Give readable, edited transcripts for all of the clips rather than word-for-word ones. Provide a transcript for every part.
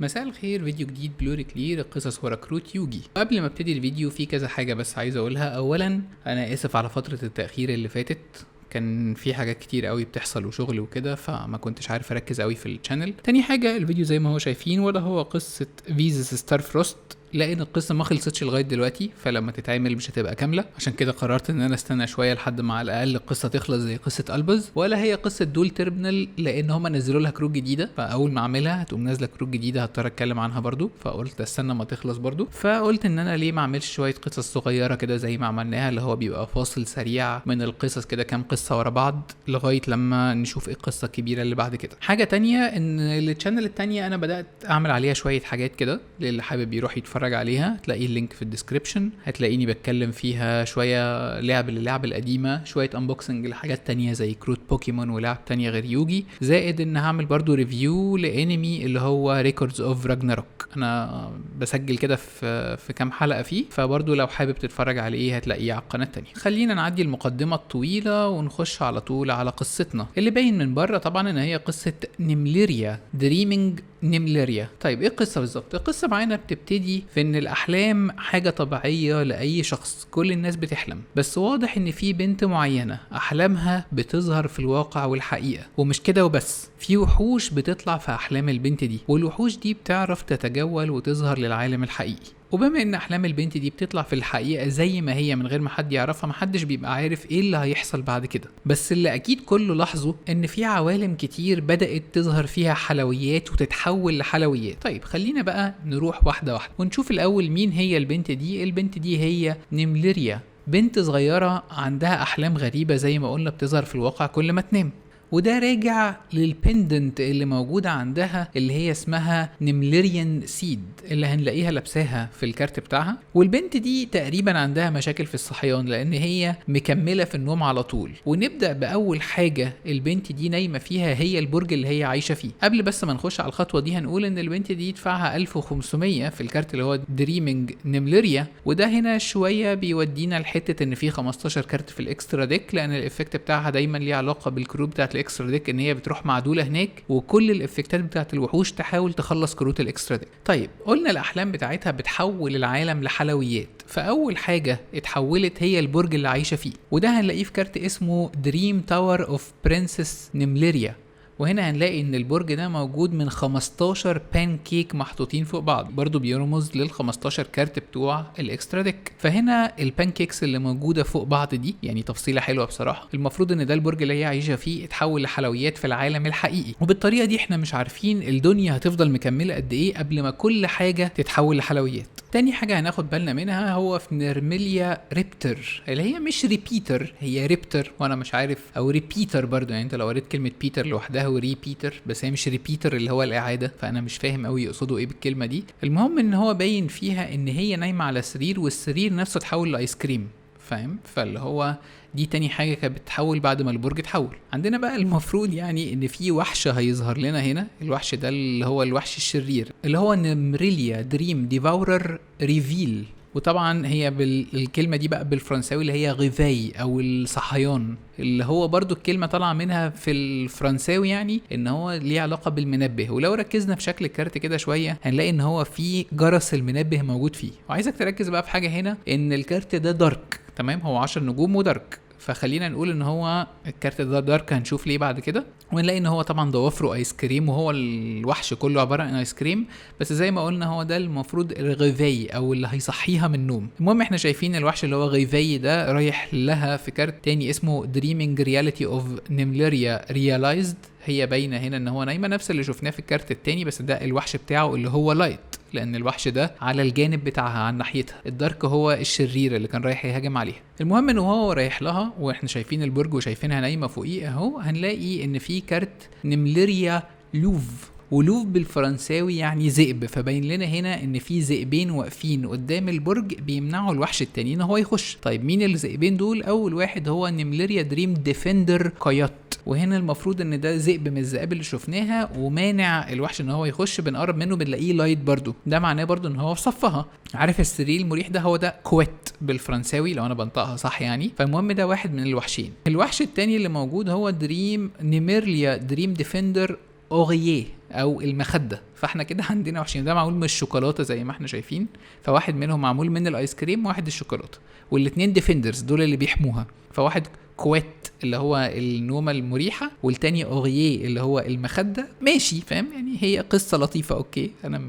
مساء الخير، فيديو جديد بلوري كلير قصص ورا كروت يوجي. قبل ما ابتدي الفيديو في كذا حاجه بس عايز اقولها. اولا انا اسف على فتره التاخير اللي فاتت، كان في حاجات كتير قوي بتحصل وشغل وكده، فما كنتش عارف اركز قوي في الشانل. تاني حاجه الفيديو زي ما هو شايفين وده هو قصه فيزس ستار فروست، لان القصه ما خلصتش لغايه دلوقتي، فلما تتعمل مش هتبقى كامله. عشان كده قررت ان انا استنى شويه لحد ما على الاقل القصه تخلص زي قصه البز، ولا هي قصه دول تيرمينال، لان هما نزلوا لها كروت جديده، فاول ما اعملها هتقوم نازله كروت جديده هضطر اتكلم عنها برضو، فقلت استنى ما تخلص برضو. فقلت ان انا ليه ما اعملش شويه قصص صغيره كده زي ما عملناها، اللي هو بيبقى فاصل سريع من القصص كده، كام قصه ورا بعض لغايه لما نشوف ايه القصه الكبيره اللي بعد كده. حاجه تانية ان الشانل التانية انا بدات اعمل عليها شويه حاجات كده، للي حابب يروح يتفرج عليها تلاقي اللينك في الديسكريبشن. هتلاقيني بتكلم فيها شويه لعب القديمه، شويه انبوكسنج لحاجات تانية زي كروت بوكيمون ولعب تانية غير يوجي، زائد ان هعمل برضو ريفيو لانمي اللي هو ريكوردز اوف راجناروك. انا بسجل كده في كام حلقه فيه، فبرضو لو حابب تتفرج عليه هتلاقيه على القناه التانية. خلينا نعدي المقدمه الطويله ونخش على طول على قصتنا اللي باين من بره طبعا ان هي قصه نيمليريا، دريمينج نيمليريا. طيب ايه القصه بالظبط؟ القصه معانا بتبتدي في ان الاحلام حاجه طبيعيه لاي شخص، كل الناس بتحلم، بس واضح ان في بنت معينه احلامها بتظهر في الواقع والحقيقه. ومش كده وبس، في وحوش بتطلع في احلام البنت دي، والوحوش دي بتعرف تتجول وتظهر للعالم الحقيقي. وبما ان احلام البنت دي بتطلع في الحقيقه زي ما هي من غير ما حد يعرفها، محدش بيبقى عارف ايه اللي هيحصل بعد كده. بس اللي اكيد كله لاحظه ان في عوالم كتير بدات تظهر فيها حلويات وتتحول لحلويات. طيب خلينا بقى نروح واحده واحده ونشوف الاول مين هي البنت دي. البنت دي هي نيمليريا، بنت صغيره عندها احلام غريبه زي ما قلنا بتظهر في الواقع كل ما تنام، وده راجع للبندنت اللي موجودة عندها اللي هي اسمها نيمليريان سيد اللي هنلاقيها لابساها في الكارت بتاعها. والبنت دي تقريبا عندها مشاكل في الصحيان لان هي مكملة في النوم على طول. ونبدأ بأول حاجة البنت دي نايمة فيها هي البرج اللي هي عايشة فيه. قبل بس ما نخش على الخطوة دي هنقول ان البنت دي يدفعها 1500 في الكارت اللي هو دريمينج نيمليريا، وده هنا شوية بيودينا لحتة ان في 15 كارت في الاكسترا ديك، لان الافكت بتاعها دايما ليه علاقة بالكروت بتاعت الاكسترا ديك، ان هي بتروح معدوله هناك وكل الافكتات بتاعت الوحوش تحاول تخلص كروت الاكسترا ديك. طيب قلنا الاحلام بتاعتها بتحول العالم لحلويات، فاول حاجه اتحولت هي البرج اللي عايشه فيه، وده هنلاقيه في كارت اسمه دريم تاور اوف برنسس نيمليريا. وهنا هنلاقي ان البرج ده موجود من 15 بان كيك محطوطين فوق بعض، برضو بيرمز لل 15 كارت بتوع الاكسترا ديك. فهنا البان كيكس اللي موجوده فوق بعض دي يعني تفصيله حلوه بصراحه. المفروض ان ده البرج اللي هي عايشه فيه اتحول لحلويات في العالم الحقيقي، وبالطريقه دي احنا مش عارفين الدنيا هتفضل مكمله قد ايه قبل ما كل حاجه تتحول لحلويات. تاني حاجة هناخد بالنا منها هو في نيرميليا ريبتر، اللي هي مش ريبيتر، هي ريبتر، وانا مش عارف، او ريبيتر برضو، يعني انت لو قريت كلمة بيتر لوحدها وريبيتر، بس هي مش ريبيتر اللي هو الإعادة، فأنا مش فاهم قوي يقصدوا ايه بالكلمة دي. المهم ان هو باين فيها ان هي نايمة على سرير، والسرير نفسه اتحول لايس كريم، فاهم؟ فاللي هو دي تاني حاجة كانت بتتحول بعد ما البرج اتحول. عندنا بقى المفروض يعني ان في وحش هيظهر لنا هنا، الوحش ده اللي هو الوحش الشرير اللي هو نيمريليا دريم ديفاورر ريفيل. وطبعا هي بالكلمة دي بقى بالفرنساوي اللي هي غيفاي او الصحيان، اللي هو برضو الكلمة طالعة منها في الفرنساوي يعني ان هو ليه علاقة بالمنبه. ولو ركزنا في شكل الكارت كده شوية هنلاقي ان هو في جرس المنبه موجود فيه. وعايزك تركز بقى في حاجة هنا، ان الكارت ده دارك، تمام؟ هو 10 نجوم ودارك، فخلينا نقول ان هو الكارت ده دارك، هنشوف ليه بعد كده. ونلاقي ان هو طبعا ضوافره ايس كريم، وهو الوحش كله عباره عن ايس كريم، بس زي ما قلنا هو ده المفروض الغيفاي او اللي هيصحيها من النوم. المهم احنا شايفين الوحش اللي هو غيفاي ده رايح لها في كارت تاني اسمه دريمينج رياليتي اوف نيمليريا ريالايزد. هي باينه هنا ان هو نايمه، نفس اللي شفناه في الكارت التاني، بس ده الوحش بتاعه اللي هو لايت، لان الوحش ده على الجانب بتاعها عن ناحيتها. الدارك هو الشرير اللي كان رايح يهاجم عليها. المهم ان هو رايح لها واحنا شايفين البرج وشايفينها نايمه فوقيه اهو. هنلاقي ان في كارت نيمليريا لوف، ولوف بالفرنساوي يعني ذئب، فبين لنا هنا ان في ذئبين واقفين قدام البرج بيمنعوا الوحش التاني ان هو يخش. طيب مين الذئبين دول؟ اول واحد هو نيمليريا دريم ديفندر كايوت، وهنا المفروض ان ده ذئب من الذئاب اللي شفناها ومانع الوحش ان هو يخش. بنقرب منه بنلاقيه لايت برضو، ده معناه برضو ان هو في صفها. عارف السرير المريح ده؟ هو ده كويت بالفرنساوي لو انا بنطقها صح يعني. فالمهم ده واحد من الوحشين. الوحش التاني اللي موجود هو دريم نيميرليا دريم ديفندر اورييه او المخده. فاحنا كده عندنا وحشين. ده معمول من الشوكولاته زي ما احنا شايفين، فواحد منهم معمول من الايس كريم وواحد الشوكولاته، والاتنين ديفندرز دول اللي بيحموها. فواحد كويت اللي هو النومه المريحه، والتاني اورييه اللي هو المخده. ماشي فاهم يعني، هي قصه لطيفه اوكي، انا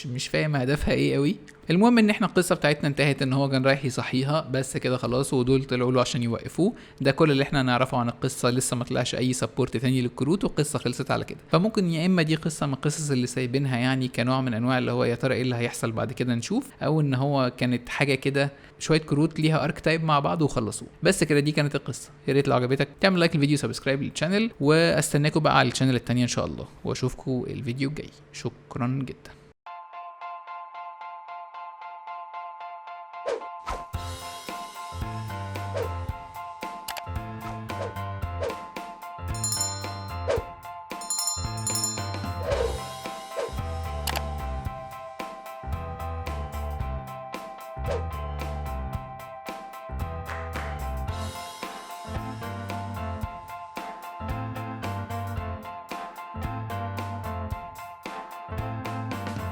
مش فاهم هدفها ايه قوي. المهم ان احنا القصه بتاعتنا انتهت ان هو كان رايح يصحيها بس كده خلاص، ودول طلعوا له عشان يوقفوه. ده كل اللي احنا نعرفه عن القصه، لسه ما طلعش اي سبورت تاني للكروت، والقصه خلصت على كده. فممكن يا اما دي قصه من القصص اللي سايبينها يعني كنوع من انواع اللي هو يا ترى ايه اللي هيحصل بعد كده نشوف، او ان هو كانت حاجه كده شويه كروت ليها اركتايب مع بعض وخلصوه بس كده. دي كانت القصه. يا ريت لو عجبتك تعمل لايك الفيديو، سبسكرايب للشانل، واستناكم بقى على الشانل التانية ان شاء الله، واشوفكم الفيديو الجاي. شكرا جدا.